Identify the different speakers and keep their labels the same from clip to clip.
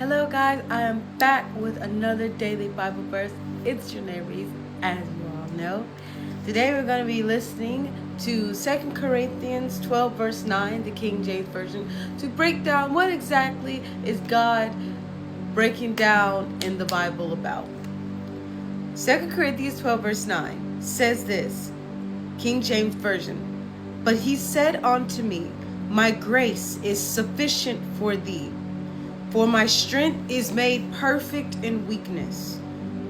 Speaker 1: Hello, guys. I am back with another daily Bible verse. It's Janae Reese, as you all know. Today, we're going to be listening to 2 Corinthians 12, verse 9, the King James Version, to break down what exactly is God breaking down in the Bible about. 2 Corinthians 12, verse 9 says this, King James Version. But he said unto me, My grace is sufficient for thee. For my strength is made perfect in weakness.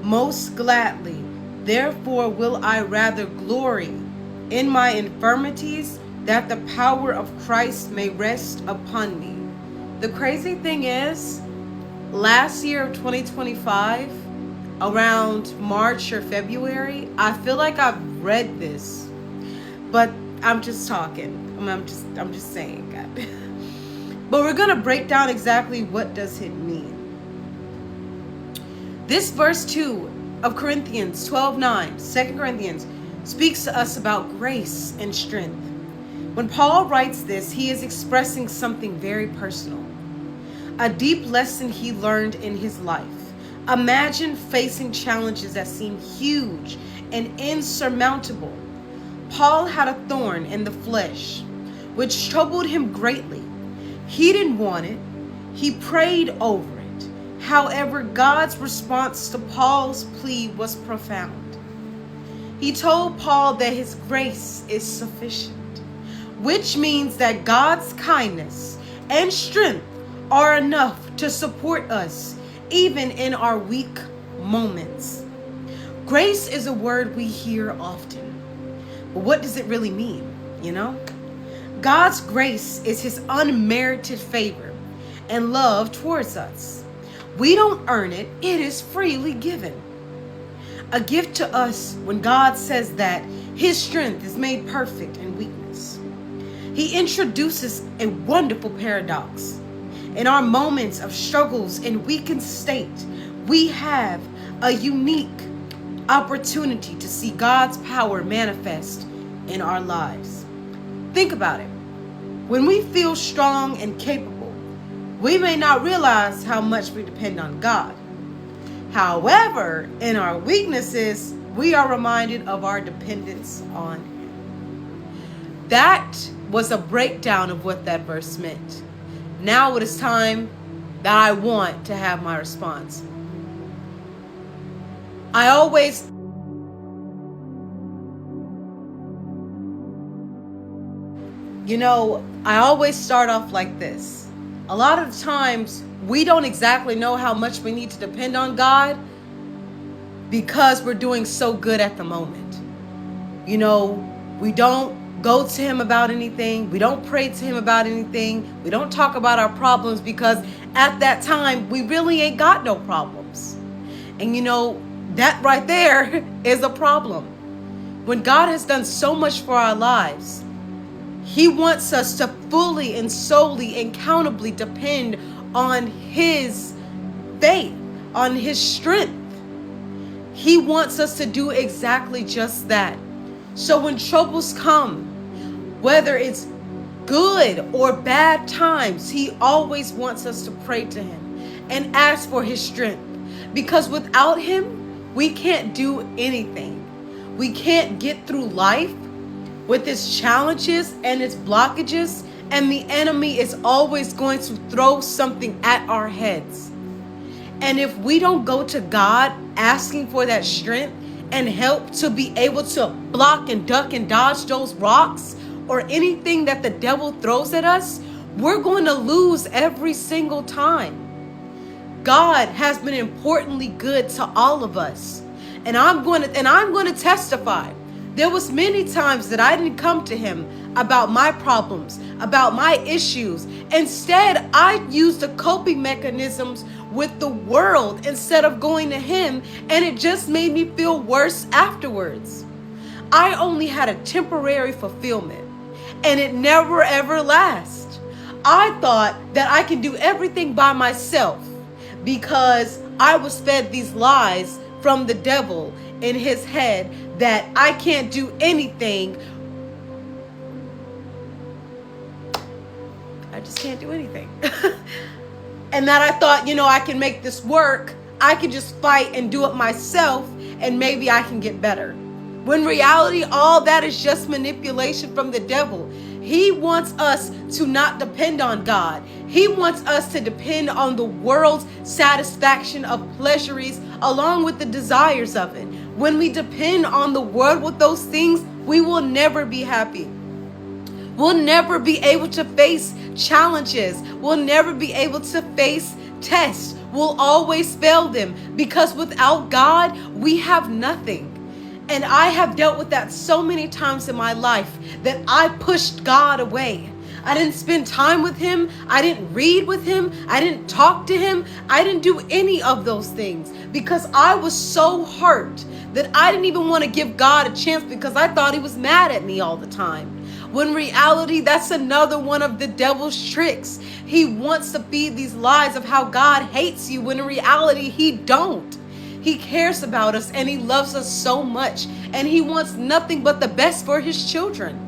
Speaker 1: Most gladly, therefore will I rather glory in my infirmities, that the power of Christ may rest upon me. The crazy thing is, last year of 2025, around March or February, I feel like I've read this, but I'm just talking. I'm just saying, God. But we're going to break down exactly what does it mean. This verse 2 of Corinthians 12:9, 2 Corinthians, speaks to us about grace and strength. When Paul writes this, he is expressing something very personal, a deep lesson he learned in his life. Imagine facing challenges that seem huge and insurmountable. Paul had a thorn in the flesh, which troubled him greatly. He didn't want it. He prayed over it. However, God's response to Paul's plea was profound. He told Paul that his grace is sufficient, which means that God's kindness and strength are enough to support us even in our weak moments. Grace is a word we hear often, but what does it really mean, God's grace is his unmerited favor and love towards us. We don't earn it. It is freely given. A gift to us when God says that his strength is made perfect in weakness. He introduces a wonderful paradox. In our moments of struggles and weakened state, we have a unique opportunity to see God's power manifest in our lives. Think about it. When we feel strong and capable, we may not realize how much we depend on God. However, in our weaknesses, we are reminded of our dependence on him. That was a breakdown of what that verse meant. Now it is time that I want to have my response. I always start off like this. A lot of times, we don't exactly know how much we need to depend on God because we're doing so good at the moment. We don't go to him about anything. We don't pray to him about anything. We don't talk about our problems because at that time, we really ain't got no problems. And that right there is a problem. When God has done so much for our lives, he wants us to fully and solely and countably depend on his faith, on his strength. He wants us to do exactly just that. So when troubles come, whether it's good or bad times, he always wants us to pray to him and ask for his strength. Because without him, we can't do anything. We can't get through life with its challenges and its blockages, and the enemy is always going to throw something at our heads. And if we don't go to God asking for that strength and help to be able to block and duck and dodge those rocks or anything that the devil throws at us, we're going to lose every single time. God has been importantly good to all of us. And I'm going to testify. There was many times that I didn't come to him about my problems, about my issues. Instead, I used the coping mechanisms with the world instead of going to him, and it just made me feel worse afterwards. I only had a temporary fulfillment, and it never ever lasts. I thought that I can do everything by myself because I was fed these lies from the devil in his head that I can't do anything. I just can't do anything. and that I thought, I can make this work. I can just fight and do it myself, and maybe I can get better. When in reality, all that is just manipulation from the devil. He wants us to not depend on God. He wants us to depend on the world's satisfaction of pleasures along with the desires of it. When we depend on the world with those things, we will never be happy. We'll never be able to face challenges. We'll never be able to face tests. We'll always fail them, because without God, we have nothing. And I have dealt with that so many times in my life, that I pushed God away. I didn't spend time with him. I didn't read with him. I didn't talk to him. I didn't do any of those things because I was so hurt that I didn't even want to give God a chance, because I thought he was mad at me all the time. When in reality, that's another one of the devil's tricks. He wants to feed these lies of how God hates you, when in reality, he don't. He cares about us and he loves us so much, and he wants nothing but the best for his children.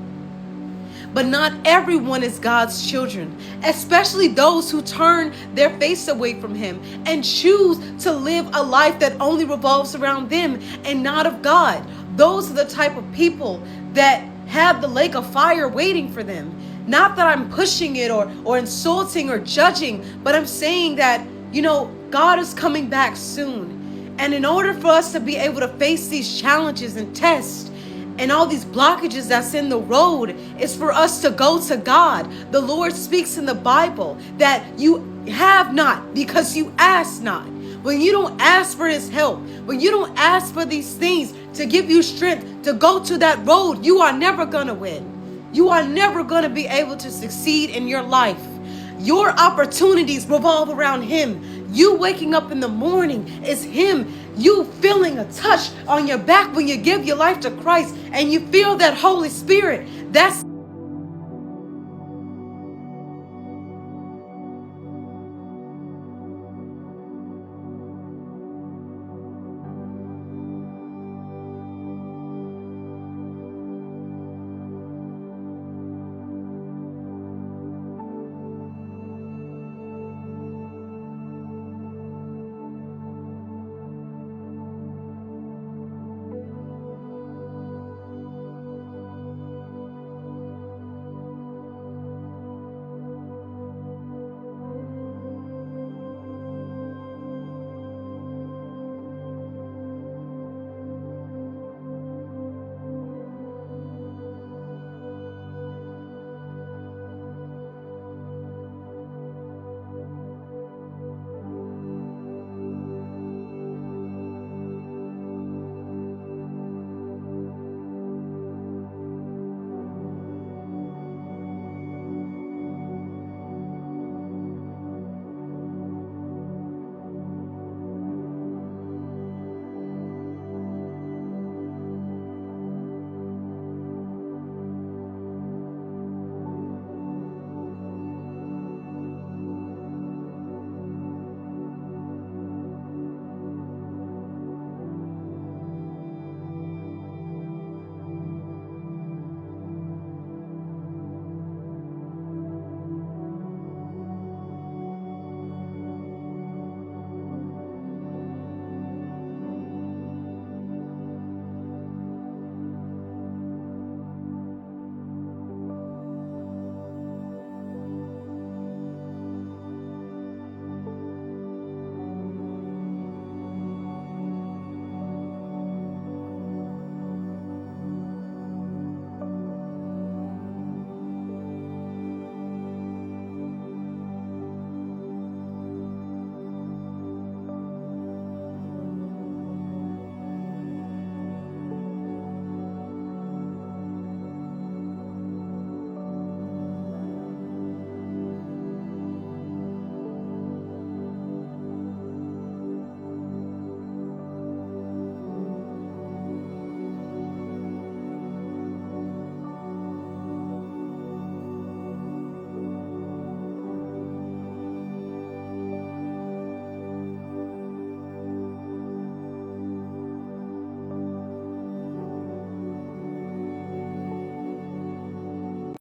Speaker 1: But not everyone is God's children, especially those who turn their face away from him and choose to live a life that only revolves around them and not of God. Those are the type of people that have the lake of fire waiting for them. Not that I'm pushing it or insulting or judging, but I'm saying that, God is coming back soon. And in order for us to be able to face these challenges and tests and all these blockages that's in the road, is for us to go to God. The Lord speaks in the Bible that you have not because you ask not. When you don't ask for his help, when you don't ask for these things to give you strength to go to that road, you are never going to win. You are never going to be able to succeed in your life. Your opportunities revolve around him. You waking up in the morning is him. You feeling a touch on your back when you give your life to Christ and you feel that Holy Spirit. That's